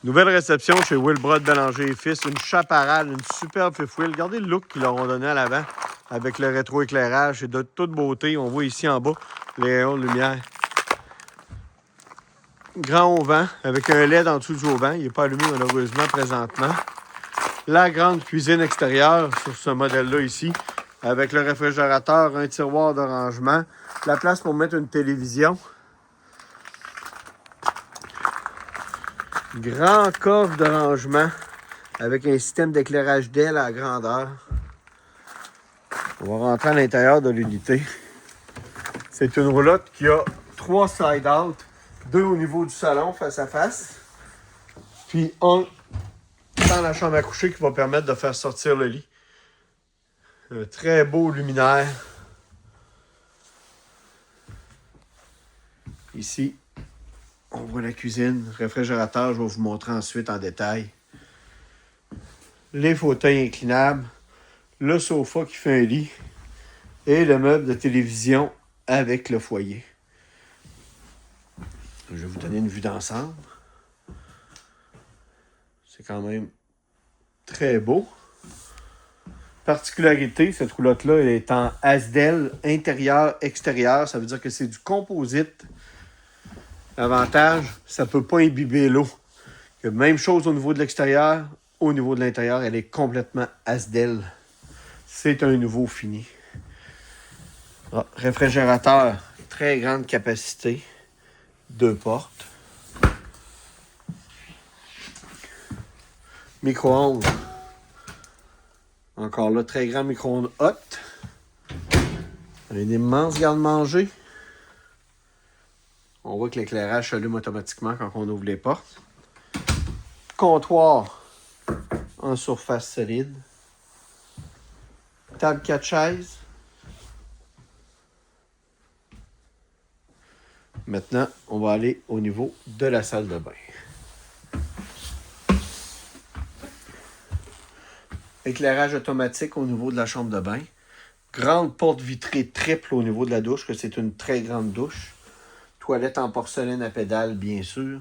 Nouvelle réception chez Wilbrod Bélanger et Fils. Une chaparale, une superbe fifth wheel. Regardez le look qu'ils leur ont donné à l'avant avec le rétro-éclairage. C'est de toute beauté. On voit ici en bas les rayons de lumière. Grand auvent avec un LED en dessous du auvent. Il n'est pas allumé malheureusement présentement. La grande cuisine extérieure sur ce modèle-là ici avec le réfrigérateur, un tiroir de rangement. La place pour mettre une télévision. Grand coffre de rangement avec un système d'éclairage d'aile à grandeur. On va rentrer à l'intérieur de l'unité. C'est une roulotte qui a 3 side-out, 2 au niveau du salon face à face, puis un dans la chambre à coucher qui va permettre de faire sortir le lit. Un très beau luminaire. Ici, on voit la cuisine, réfrigérateur, je vais vous montrer ensuite en détail. Les fauteuils inclinables, le sofa qui fait un lit et le meuble de télévision avec le foyer. Je vais vous donner une vue d'ensemble. C'est quand même très beau. Particularité, cette roulotte-là, elle est en Asdel intérieur-extérieur. Ça veut dire que c'est du composite. Avantage, ça ne peut pas imbiber l'eau. Même chose au niveau de l'extérieur. Au niveau de l'intérieur, elle est complètement Asdel. C'est un nouveau fini. Réfrigérateur, très grande capacité. 2 portes. Micro-ondes. Encore là, très grand micro-ondes hot. Un immense garde-manger. On voit que l'éclairage s'allume automatiquement quand on ouvre les portes. Comptoir en surface solide. Table 4 chaises. Maintenant, on va aller au niveau de la salle de bain. Éclairage automatique au niveau de la chambre de bain. Grande porte vitrée triple au niveau de la douche, que c'est une très grande douche. Toilette en porcelaine à pédales, bien sûr.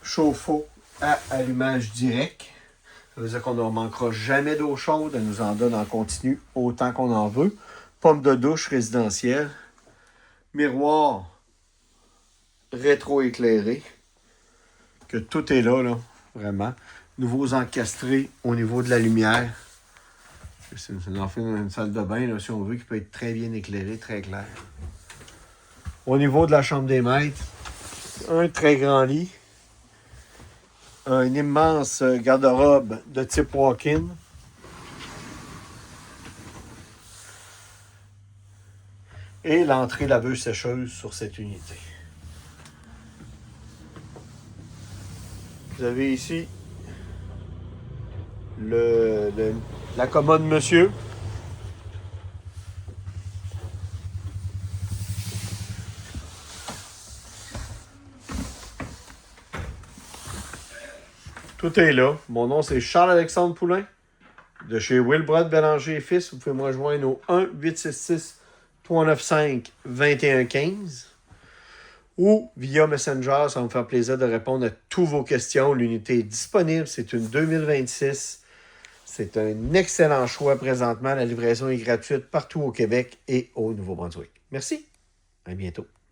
Chauffe-eau à allumage direct. Ça veut dire qu'on ne manquera jamais d'eau chaude. Elle nous en donne en continu autant qu'on en veut. Pomme de douche résidentielle. Miroir rétro-éclairé. Que tout est là, vraiment. Nouveaux encastrés au niveau de la lumière. C'est en fait une salle de bain, là, si on veut, qui peut être très bien éclairée, très claire. Au niveau de la chambre des maîtres, un très grand lit. Un immense garde-robe de type walk-in. Et l'entrée laveuse-sécheuse sur cette unité. Vous avez ici la commode monsieur. Tout est là. Mon nom, c'est Charles-Alexandre Poulain de chez Wilbrod Bélanger et Fils. Vous pouvez me rejoindre au 1-866-395-2115 ou via Messenger. Ça va me faire plaisir de répondre à toutes vos questions. L'unité est disponible. C'est une 2026. C'est un excellent choix présentement. La livraison est gratuite partout au Québec et au Nouveau-Brunswick. Merci. À bientôt.